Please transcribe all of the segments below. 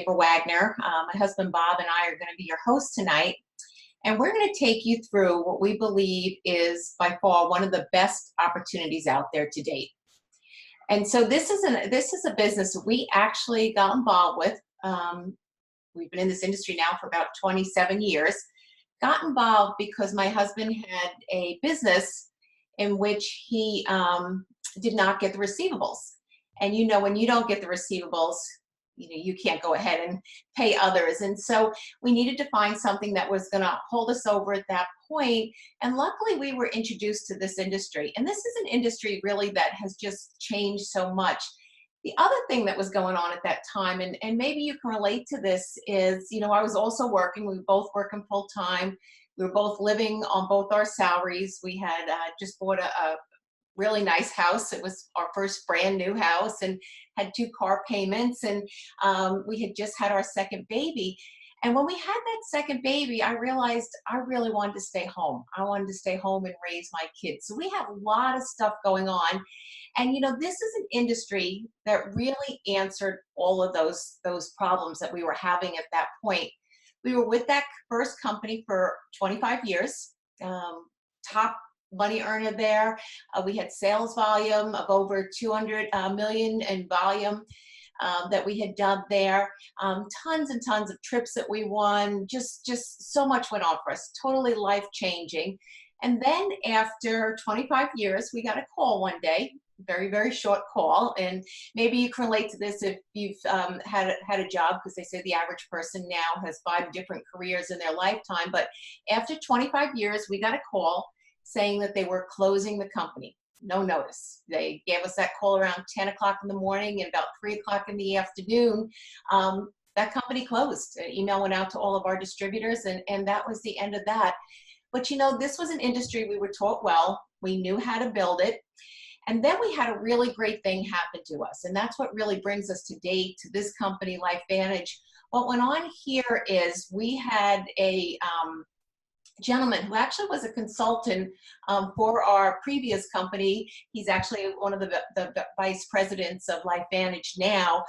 Wagner. My husband Bob and I are going to be your hosts tonight, and we're going to take you through what we believe is by far one of the best opportunities out there to date. And so this is a business we actually got involved with. We've been in this industry now for about 27 years. Got involved because my husband had a business in which he did not get the receivables. And you know, when you don't get the receivables, you can't go ahead and pay others. And so we needed to find something that was going to hold us over at that point. And luckily we were introduced to this industry. And this is an industry really that has just changed so much. The other thing that was going on at that time, and maybe you can relate to this, is, I was also working. We were both working full time. We were both living on both our salaries. We had just bought a really nice house. It was our first brand new house and had 2 car payments, and we had just had our second baby. And when we had that second baby, I realized I really wanted to stay home. I wanted to stay home and raise my kids. So we had a lot of stuff going on. And this is an industry that really answered all of those problems that we were having at that point. We were with that first company for 25 years, top money earner there. We had sales volume of over 200 million in volume that we had done there. Tons and tons of trips that we won. Just so much went on for us. Totally life changing. And then after 25 years, we got a call one day. Very, very short call, and maybe you can relate to this if you've had a job, because they say the average person now has 5 different careers in their lifetime. But after 25 years, we got a call saying that they were closing the company. No notice. They gave us that call around 10 o'clock in the morning, and about 3 o'clock in the afternoon, that company closed. An email went out to all of our distributors, and that was the end of that. But this was an industry we were taught well. We knew how to build it. And then we had a really great thing happen to us. And that's what really brings us today to this company, LifeVantage. What went on here is we had a gentleman who actually was a consultant for our previous company. He's actually one of the vice presidents of LifeVantage now.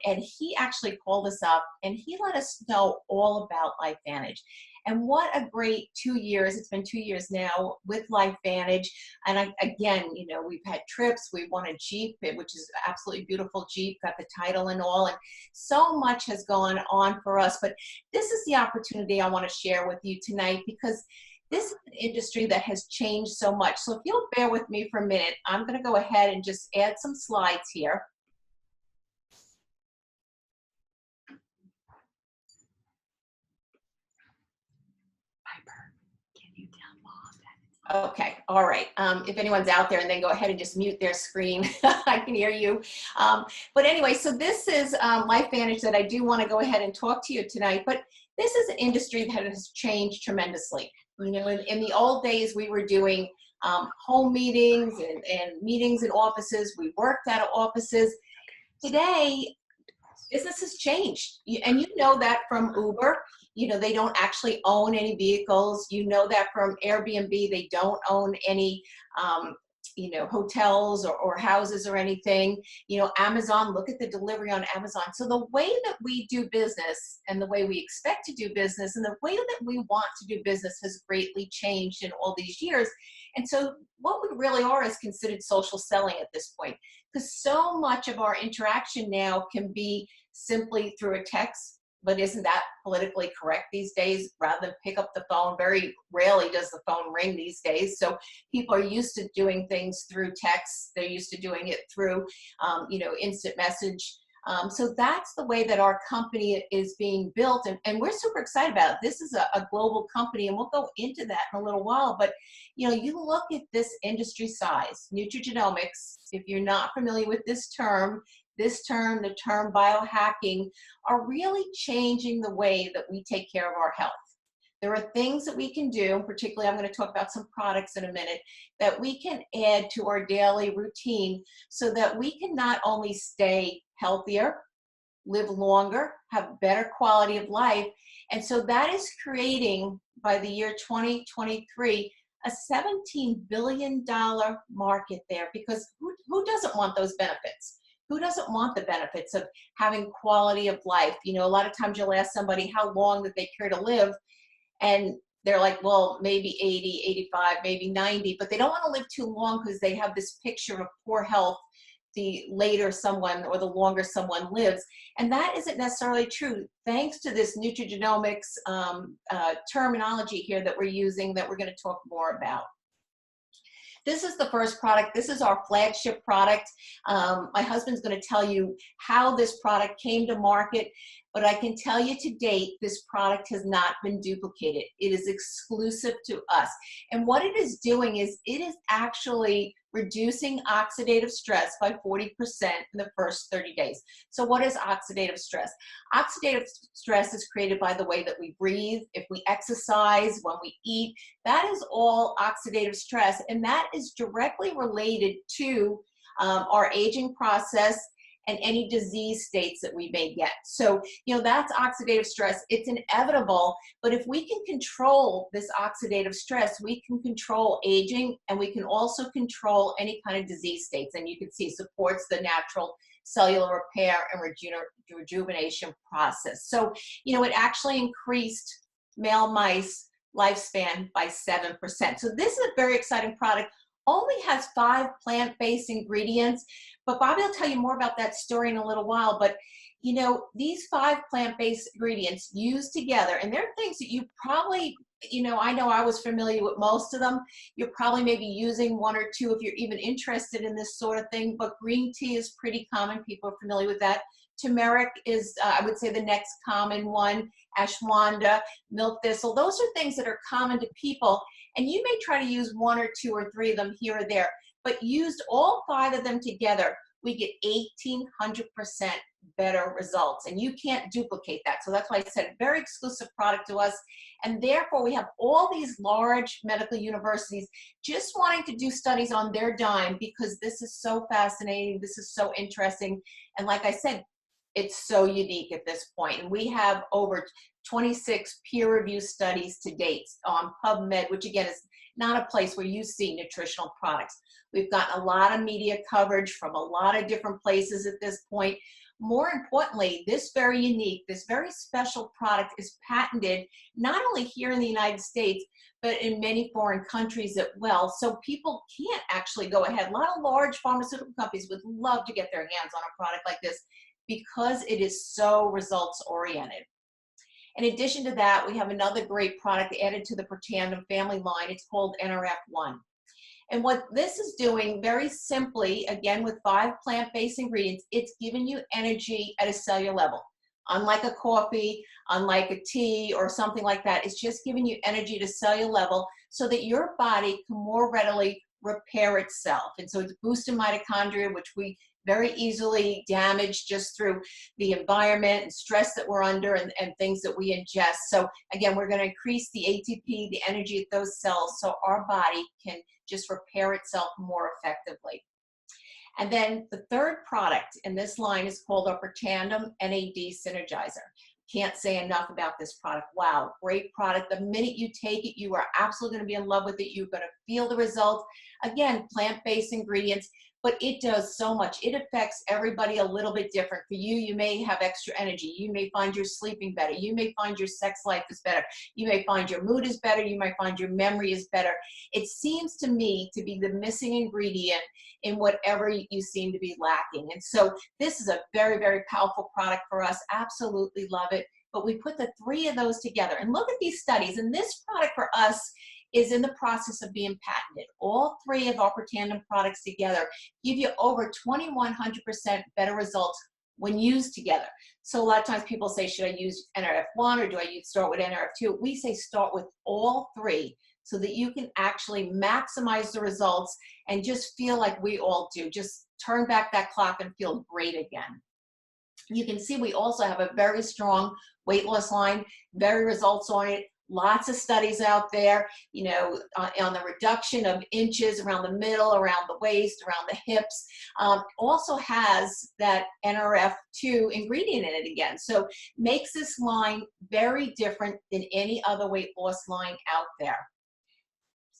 And he actually called us up and he let us know all about LifeVantage. And what a great 2 years. It's been 2 years now with LifeVantage. And again, we've had trips. We won a Jeep, which is an absolutely beautiful Jeep, got the title and all. And so much has gone on for us. But this is the opportunity I want to share with you tonight, because this is an industry that has changed so much. So if you'll bear with me for a minute, I'm going to go ahead and just add some slides here. Okay, all right. If anyone's out there, and then go ahead and just mute their screen. I can hear you. But anyway, so this is LifeVantage that I do want to go ahead and talk to you tonight. But this is an industry that has changed tremendously. In the old days, we were doing home meetings and meetings in offices. We worked out of offices. Today, business has changed. And you know that from Uber. They don't actually own any vehicles. You know that from Airbnb. They don't own any, hotels or houses or anything. Amazon, look at the delivery on Amazon. So the way that we do business and the way we expect to do business and the way that we want to do business has greatly changed in all these years. And so what we really are is considered social selling at this point, because so much of our interaction now can be simply through a text. But isn't that politically correct these days? Rather than pick up the phone, very rarely does the phone ring these days. So people are used to doing things through text. They're used to doing it through, instant message. So that's the way that our company is being built. And we're super excited about it. This is a global company, and we'll go into that in a little while. But, you look at this industry size, nutrigenomics, if you're not familiar with this term, the term biohacking, are really changing the way that we take care of our health. There are things that we can do, particularly I'm going to talk about some products in a minute, that we can add to our daily routine so that we can not only stay healthier, live longer, have better quality of life. And so that is creating, by the year 2023, a $17 billion market there, because who doesn't want those benefits? Who doesn't want the benefits of having quality of life? You know, a lot of times you'll ask somebody how long that they care to live, and they're like, well, maybe 80, 85, maybe 90, but they don't want to live too long because they have this picture of poor health the later someone or the longer someone lives. And that isn't necessarily true, thanks to this nutrigenomics terminology here that we're using that we're going to talk more about. This is the first product. This is our flagship product. My husband's going to tell you how this product came to market, but I can tell you to date, this product has not been duplicated. It is exclusive to us. And what it is doing is it is actually reducing oxidative stress by 40% in the first 30 days. So what is oxidative stress? Oxidative stress is created by the way that we breathe, if we exercise, when we eat. That is all oxidative stress, and that is directly related to our aging process and any disease states that we may get. So, you know, that's oxidative stress. It's inevitable, but if we can control this oxidative stress, we can control aging, and we can also control any kind of disease states. And you can see supports the natural cellular repair and rejuvenation process. So, you know, it actually increased male mice lifespan by 7%. So this is a very exciting product. Only has 5 plant-based ingredients, but Bobby will tell you more about that story in a little while. But you know, these 5 plant-based ingredients used together, and they're things that you probably, you know I was familiar with most of them. You're probably maybe using 1 or 2 if you're even interested in this sort of thing, but green tea is pretty common. People are familiar with that. Turmeric is, I would say, the next common one. Ashwagandha, milk thistle, those are things that are common to people. And you may try to use 1 or 2 or 3 of them here or there, but used all 5 of them together, we get 1,800% better results. And you can't duplicate that. So that's why I said very exclusive product to us. And therefore, we have all these large medical universities just wanting to do studies on their dime, because this is so fascinating. This is so interesting. And like I said, it's so unique at this point. And we have over 26 peer-reviewed studies to date on PubMed, which again is not a place where you see nutritional products. We've gotten a lot of media coverage from a lot of different places at this point. More importantly, this very unique, this very special product is patented not only here in the United States, but in many foreign countries as well. So people can't actually go ahead. A lot of large pharmaceutical companies would love to get their hands on a product like this because it is so results oriented. In addition to that, we have another great product added to the Protandim family line. It's called Nrf1. And what this is doing, very simply, again with 5 plant-based ingredients, it's giving you energy at a cellular level. Unlike a coffee, unlike a tea or something like that, it's just giving you energy at a cellular level so that your body can more readily repair itself. And so it's boosting mitochondria, which we very easily damage just through the environment and stress that we're under and things that we ingest. So again, we're going to increase the ATP, the energy at those cells, so our body can just repair itself more effectively. And then the third product in this line is called our Protandim NAD Synergizer. Can't say enough about this product. Wow, great product. The minute you take it, you are absolutely going to be in love with it. You're going to feel the results. Again, plant-based ingredients, but it does so much. It affects everybody a little bit different. For you, you may have extra energy. You may find you're sleeping better. You may find your sex life is better. You may find your mood is better. You might find your memory is better. It seems to me to be the missing ingredient in whatever you seem to be lacking. And so this is a very, very powerful product for us. Absolutely love it. But we put the 3 of those together. And look at these studies. And this product for us is in the process of being patented. All 3 of our Protandim products together give you over 2,100% better results when used together. So a lot of times people say, should I use Nrf1 or do I start with Nrf2? We say start with all 3 so that you can actually maximize the results and just feel like we all do. Just turn back that clock and feel great again. You can see we also have a very strong weight loss line, very results oriented. Lots of studies out there, you know, on the reduction of inches around the middle, around the waist, around the hips. Also has that Nrf2 ingredient in it again. So makes this line very different than any other weight loss line out there.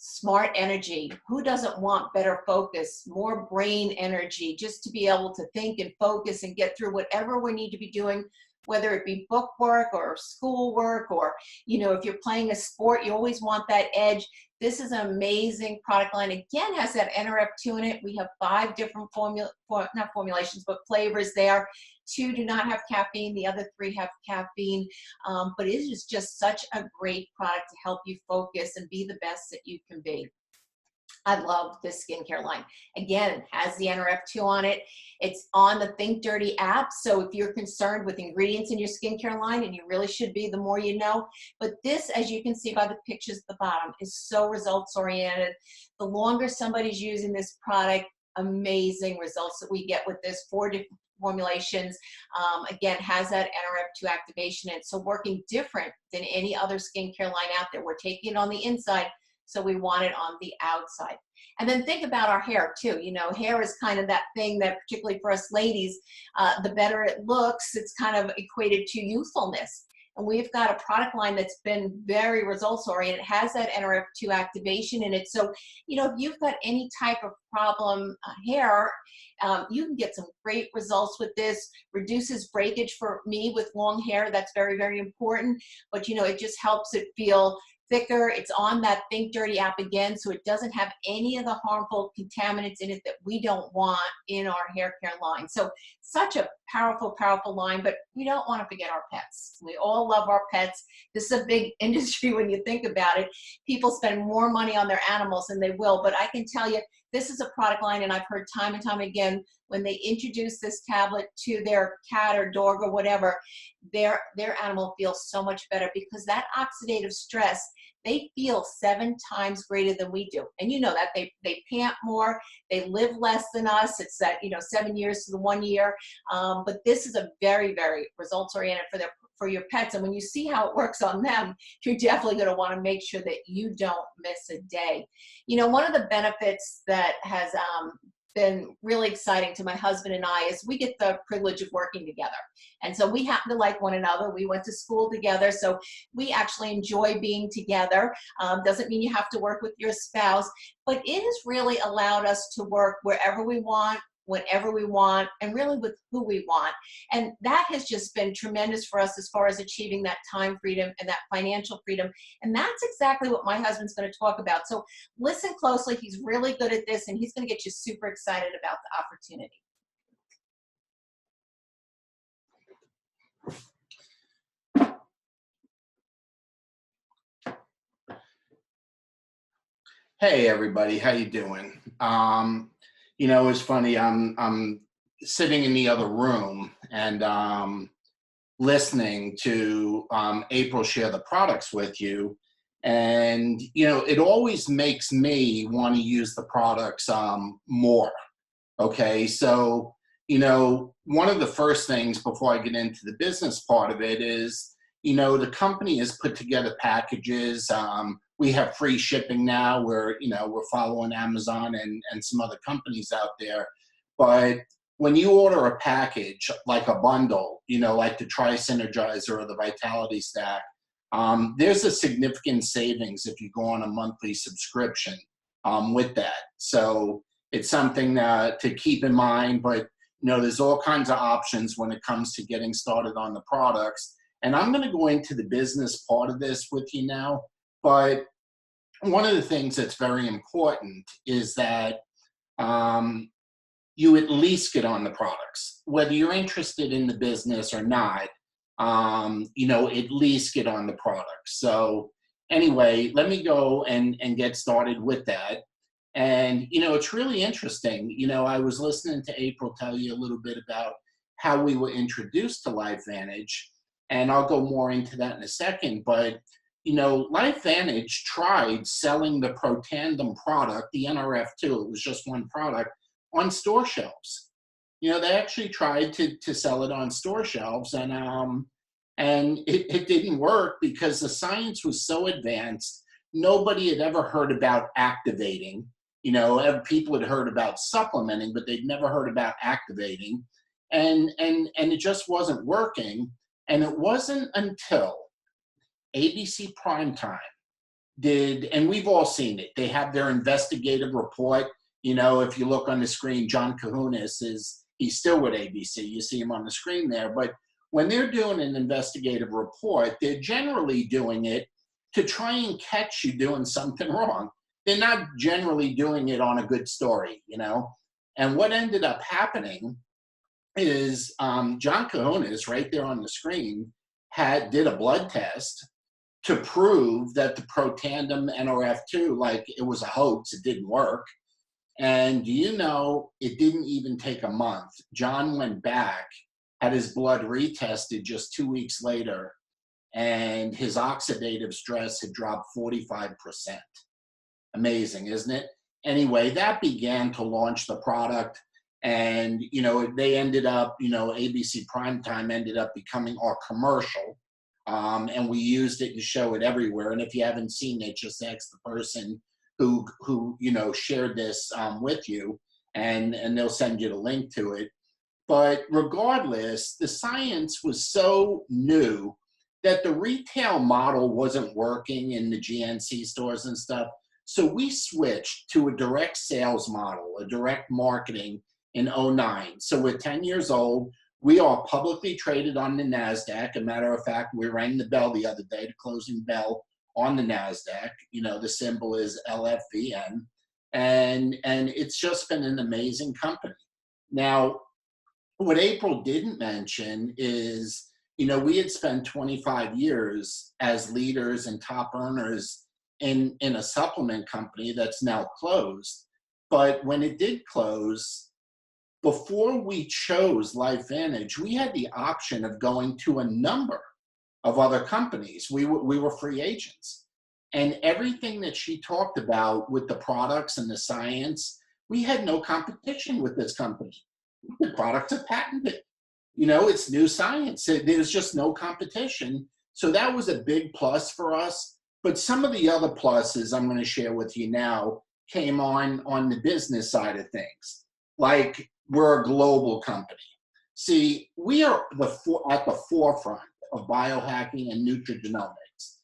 smart energy. Who doesn't want better focus, more brain energy, just to be able to think and focus and get through whatever we need to be doing, whether it be book work or school work, or, you know, if you're playing a sport, you always want that edge. This is an amazing product line. Again, has that Nrf2 in it. We have 5 different not formulations, but flavors there. 2 do not have caffeine. The other 3 have caffeine. But it is just such a great product to help you focus and be the best that you can be. I love this skincare line. Again, it has the Nrf2 on it. It's on the Think Dirty app. So if you're concerned with ingredients in your skincare line, and you really should be, the more you know. But this, as you can see by the pictures at the bottom, is so results oriented. The longer somebody's using this product, amazing results that we get with this. 4 different formulations. Again, has that Nrf2 activation in it. So working different than any other skincare line out there. We're taking it on the inside, so we want it on the outside. And then think about our hair too. You know, hair is kind of that thing that, particularly for us ladies, the better it looks, it's kind of equated to youthfulness. And we've got a product line that's been very results oriented. It has that Nrf2 activation in it. So, you know, if you've got any type of problem hair, you can get some great results with this. Reduces breakage for me with long hair. That's very, very important. But, you know, it just helps it feel thicker. It's on that Think Dirty app again, so it doesn't have any of the harmful contaminants in it that we don't want in our hair care line. So such a powerful, powerful line, but we don't want to forget our pets. We all love our pets. This is a big industry when you think about it. People spend more money on their animals than they will, but I can tell you, this is a product line, and I've heard time and time again, when they introduce this tablet to their cat or dog or whatever, their animal feels so much better, because that oxidative stress, they feel 7 times greater than we do. And you know that they pant more, they live less than us. It's that, you know, 7 years to the 1 year. But this is a very, very results oriented for your pets. And when you see how it works on them, you're definitely going to want to make sure that you don't miss a day. You know, one of the benefits that has been really exciting to my husband and I is we get the privilege of working together. And so we happen to like one another. We went to school together, so we actually enjoy being together. Doesn't mean you have to work with your spouse, but it has really allowed us to work wherever we want, whenever we want, and really with who we want. And that has just been tremendous for us as far as achieving that time freedom and that financial freedom. And that's exactly what my husband's going to talk about. So listen closely. He's really good at this, and he's going to get you super excited about the opportunity. Hey everybody, how you doing? You know, it's funny, I'm sitting in the other room and listening to April share the products with you. And, you know, it always makes me want to use the products more. Okay, so, you know, one of the first things before I get into the business part of it is, you know, the company has put together packages. We have free shipping now. We're following Amazon and some other companies out there. But when you order a package, like a bundle, you know, like the Tri-Synergizer or the Vitality Stack, there's a significant savings if you go on a monthly subscription with that. So it's something to keep in mind. But, you know, there's all kinds of options when it comes to getting started on the products. And I'm going to go into the business part of this with you now. But one of the things that's very important is that you at least get on the products. Whether you're interested in the business or not, you know, at least get on the products. So anyway, let me go and get started with that. And, you know, it's really interesting. You know, I was listening to April tell you a little bit about how we were introduced to LifeVantage, and I'll go more into that in a second. But, you know, LifeVantage tried selling the Protandim product, the Nrf2, it was just one product, on store shelves. You know, they actually tried to sell it on store shelves, and it didn't work because the science was so advanced. Nobody had ever heard about activating. You know, people had heard about supplementing, but they'd never heard about activating, and it just wasn't working. And it wasn't until ABC Primetime and we've all seen it. They have their investigative report. You know, if you look on the screen, John Kahunas he's still with ABC. You see him on the screen there. But when they're doing an investigative report, they're generally doing it to try and catch you doing something wrong. They're not generally doing it on a good story, you know. And what ended up happening is John Kahunas, right there on the screen, did a blood test to prove that the Protandim Nrf2, like it was a hoax, it didn't work. And do you know, it didn't even take a month. John went back, had his blood retested just 2 weeks later, and his oxidative stress had dropped 45%. Amazing, isn't it? Anyway, that began to launch the product. And, you know, they ended up, you know, ABC Primetime ended up becoming our commercial. And we used it and show it everywhere. And if you haven't seen it, just ask the person who you know, shared this with you, and they'll send you the link to it. But regardless, the science was so new that the retail model wasn't working in the GNC stores and stuff. So we switched to a direct sales model, a direct marketing in 2009. So we're 10 years old. We are publicly traded on the NASDAQ. A matter of fact, we rang the bell the other day, the closing bell on the NASDAQ. You know, the symbol is LFVN. And it's just been an amazing company. Now, what April didn't mention is, you know, we had spent 25 years as leaders and top earners in a supplement company that's now closed. But when it did close, before we chose LifeVantage, we had the option of going to a number of other companies. We were free agents. And everything that she talked about with the products and the science, we had no competition with this company. The products are patented. You know, it's new science. There's just no competition. So that was a big plus for us. But some of the other pluses I'm going to share with you now came on the business side of things. Like, we're a global company. See, we are at the forefront of biohacking and nutrigenomics.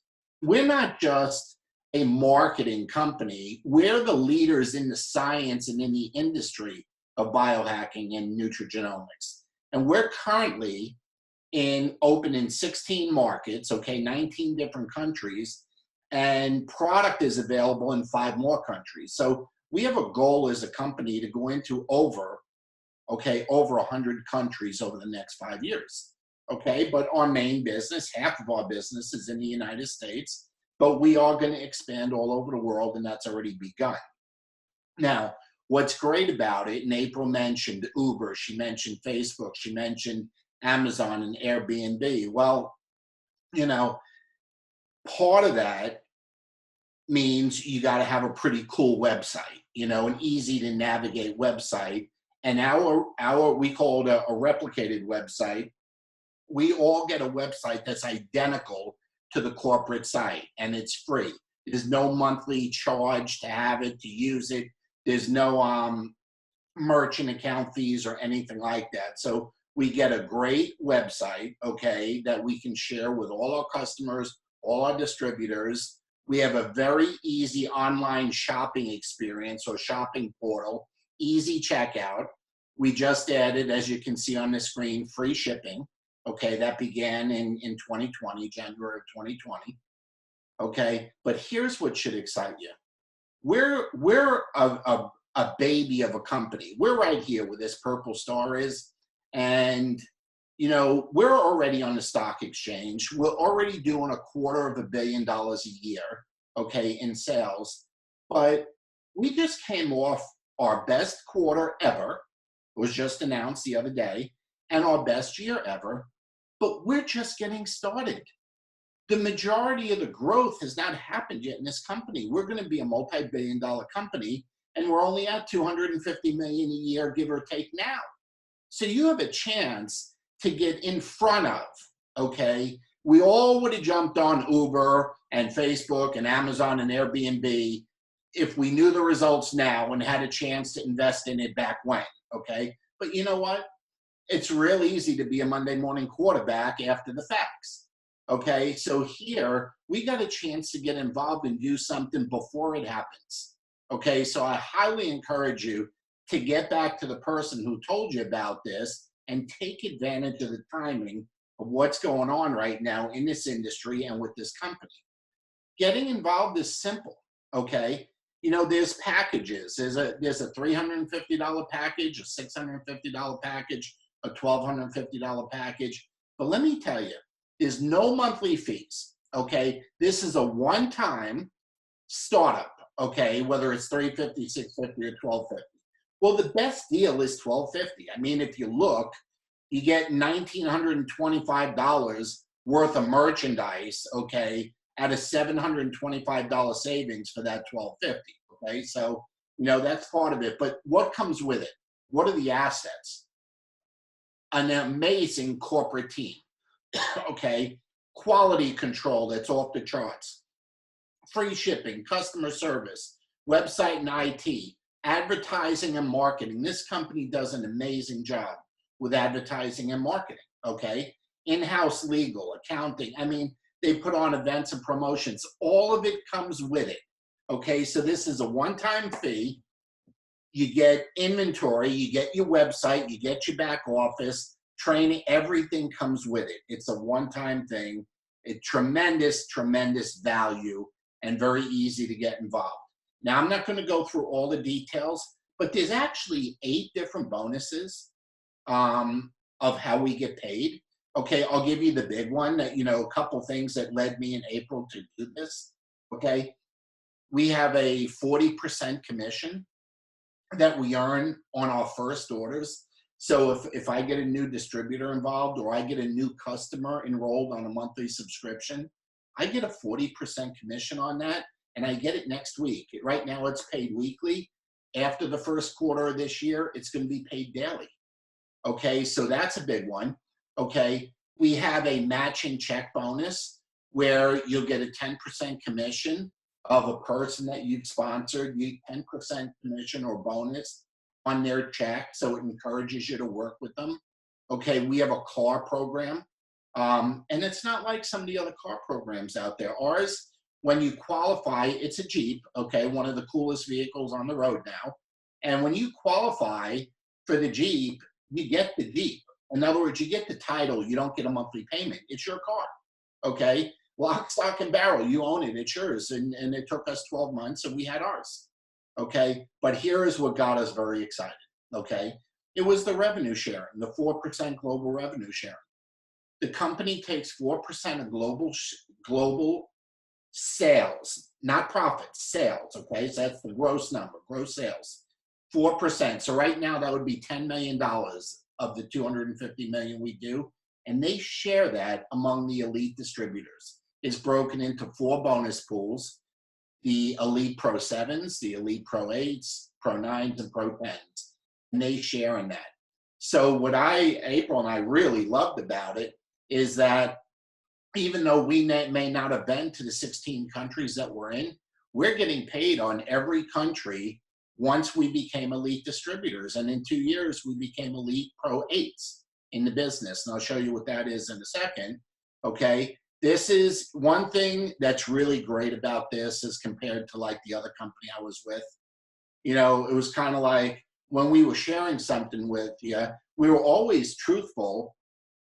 We're not just a marketing company. We're the leaders in the science and in the industry of biohacking and nutrigenomics. And we're currently open in 16 markets, okay, 19 different countries, and product is available in 5 more countries. So we have a goal as a company to go into over 100 countries over the next 5 years, okay? But our main business, half of our business is in the United States, but we are going to expand all over the world, and that's already begun. Now, what's great about it, and April mentioned Uber, she mentioned Facebook, she mentioned Amazon and Airbnb. Well, you know, part of that means you got to have a pretty cool website, you know, an easy to navigate website. And we call it a replicated website. We all get a website that's identical to the corporate site, and it's free. There's no monthly charge to have it, to use it. There's no merchant account fees or anything like that. So we get a great website, okay, that we can share with all our customers, all our distributors. We have a very easy online shopping experience or shopping portal, easy checkout. We just added, as you can see on the screen, free shipping. Okay, that began in 2020, January of 2020. Okay, but here's what should excite you. We're a baby of a company. We're right here where this purple star is. And, you know, we're already on the stock exchange. We're already doing $250 million a year, okay, in sales. But we just came off our best quarter ever. It was just announced the other day, and our best year ever. But we're just getting started. The majority of the growth has not happened yet in this company. We're going to be a multi-billion-dollar company, and we're only at $250 million a year, give or take now. So you have a chance to get in front of, okay? We all would have jumped on Uber and Facebook and Amazon and Airbnb if we knew the results now and had a chance to invest in it back when, okay? But you know what? It's real easy to be a Monday morning quarterback after the facts, Okay, so here we got a chance to get involved and do something before it happens. Okay, so I highly encourage you to get back to the person who told you about this and take advantage of the timing of what's going on right now in this industry and with this company. Getting involved is simple, okay? You know, there's packages. There's a $350 package, a $650 package, a $1,250 package. But let me tell you, there's no monthly fees, okay? This is a one-time startup, okay? Whether it's $350, $650, or $1,250. Well, the best deal is $1,250. I mean, if you look, you get $1,925 worth of merchandise, okay, at a $725 savings for that $1,250, okay? So, you know, that's part of it. But what comes with it? What are the assets? An amazing corporate team, okay? Quality control that's off the charts. Free shipping, customer service, website and IT, advertising and marketing. This company does an amazing job with advertising and marketing, okay? In-house legal, accounting. I mean, they put on events and promotions. All of it comes with it, okay? So this is a one-time fee. You get inventory, you get your website, you get your back office, training, everything comes with it. It's a one-time thing. It's tremendous, tremendous value and very easy to get involved. Now, I'm not gonna go through all the details, but there's actually 8 different bonuses of how we get paid. Okay, I'll give you the big one that, you know, a couple things that led me in April to do this, okay? We have a 40% commission that we earn on our first orders. So if I get a new distributor involved or I get a new customer enrolled on a monthly subscription, I get a 40% commission on that, and I get it next week. Right now it's paid weekly. After the first quarter of this year, it's gonna be paid daily. Okay, so that's a big one. Okay, we have a matching check bonus where you'll get a 10% commission of a person that you've sponsored. You 10% commission or bonus on their check, so it encourages you to work with them. Okay, we have a car program, and it's not like some of the other car programs out there. Ours, when you qualify, it's a Jeep, okay, one of the coolest vehicles on the road now. And when you qualify for the Jeep, you get the Jeep. In other words, you get the title, you don't get a monthly payment. It's your car, okay? Lock, stock, and barrel, you own it, it's yours. And it took us 12 months and we had ours, okay? But here is what got us very excited, okay? It was the revenue sharing, the 4% global revenue sharing. The company takes 4% of global sales, not profits, sales, okay? So that's the gross number, gross sales, 4%. So right now that would be $10 million of the $250 million we do, and they share that among the elite distributors. It's broken into 4 bonus pools: the Elite Pro 7s, the Elite Pro 8s, Pro 9s, and Pro 10s, and they share in that. So what April and I really loved about it is that even though we may not have been to the 16 countries that we're in, we're getting paid on every country once we became elite distributors. And in 2 years, we became Elite Pro 8s in the business. And I'll show you what that is in a second, okay? This is one thing that's really great about this as compared to like the other company I was with. You know, it was kind of like when we were sharing something with you, we were always truthful,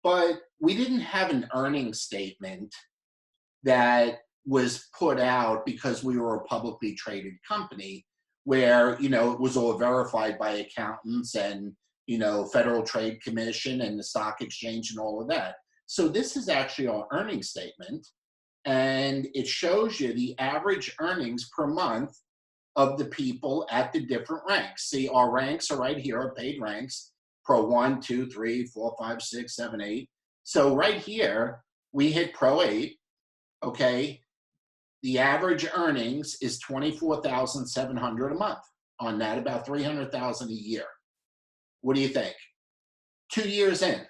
but we didn't have an earnings statement that was put out because we were a publicly traded company where, you know, it was all verified by accountants and, you know, Federal Trade Commission and the stock exchange and all of that. So this is actually our earnings statement, and it shows you the average earnings per month of the people at the different ranks. See, our ranks are right here, our paid ranks, Pro 1, 2, 3, 4, 5, 6, 7, 8. So right here, we hit Pro 8, okay? The average earnings is $24,700 a month on that, about $300,000 a year. What do you think? 2 years in,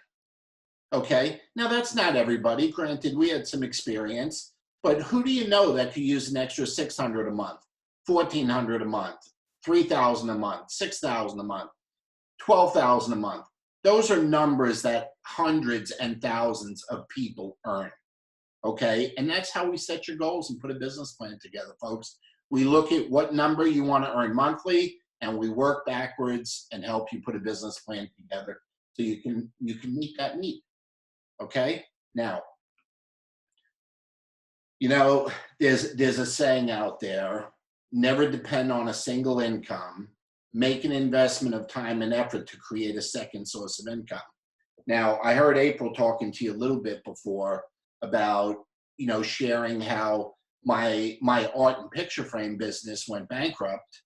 okay? Now that's not everybody. Granted, we had some experience, but who do you know that could use an extra $600 a month, $1,400 a month, $3,000 a month, $6,000 a month, $12,000 a month? Those are numbers that hundreds and thousands of people earn, okay? And that's how we set your goals and put a business plan together, folks. We look at what number you want to earn monthly, and we work backwards and help you put a business plan together so you can meet that need, okay? Now, you know, there's a saying out there, never depend on a single income, make an investment of time and effort to create a second source of income. Now, I heard April talking to you a little bit before about, you know, sharing how my art and picture frame business went bankrupt,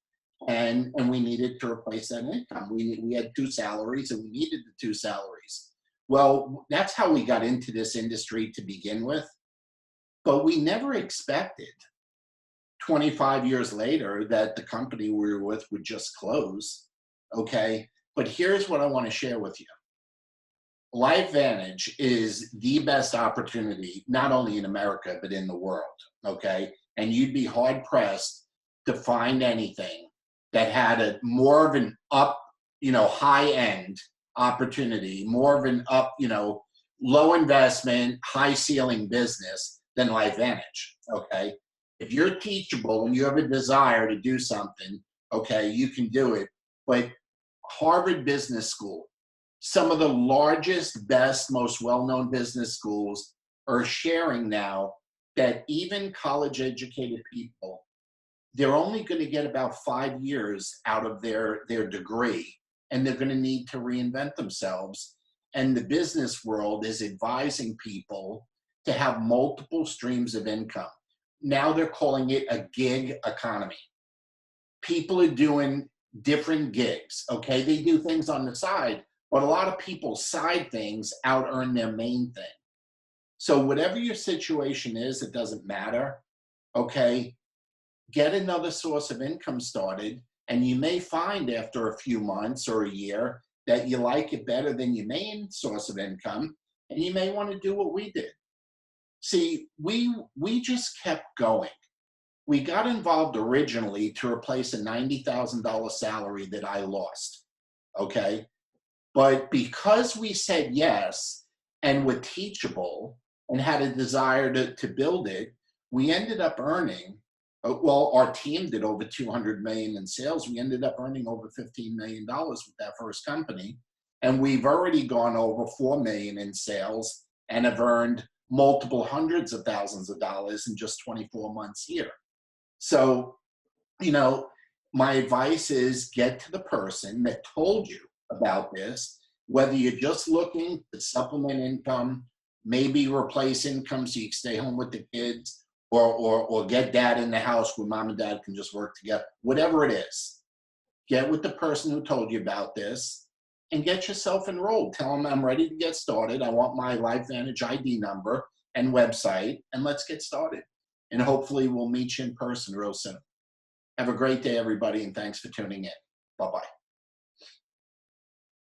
and we needed to replace that income. We had 2 salaries and we needed the 2 salaries. Well, that's how we got into this industry to begin with, but we never expected 25 years later that the company we were with would just close, okay? But here's what I want to share with you. LifeVantage is the best opportunity, not only in America, but in the world, okay? And you'd be hard pressed to find anything that had a more of an up, you know, high end opportunity, more of an up, you know, low investment, high ceiling business than LifeVantage, okay? If you're teachable and you have a desire to do something, okay, you can do it. But Harvard Business School, some of the largest, best, most well-known business schools are sharing now that even college-educated people, they're only going to get about 5 years out of their degree, and they're going to need to reinvent themselves. And the business world is advising people to have multiple streams of income. Now they're calling it a gig economy. People are doing different gigs, okay? They do things on the side, but a lot of people side things out earn their main thing. So whatever your situation is, it doesn't matter, okay? Get another source of income started, and you may find after a few months or a year that you like it better than your main source of income, and you may want to do what we did. See, we just kept going. We got involved originally to replace a $90,000 salary that I lost, okay? But because we said yes and were teachable and had a desire to build it, we ended up earning, well, our team did over 200 million in sales. We ended up earning over $15 million with that first company. And we've already gone over 4 million in sales and have earned multiple hundreds of thousands of dollars in just 24 months here. So, you know, my advice is get to the person that told you about this, whether you're just looking to supplement income, maybe replace income so you can stay home with the kids, or get dad in the house where mom and dad can just work together, whatever it is. Get with the person who told you about this and get yourself enrolled. Tell them I'm ready to get started. I want my LifeVantage ID number and website, and let's get started. And hopefully we'll meet you in person real soon. Have a great day, everybody, and thanks for tuning in. Bye-bye.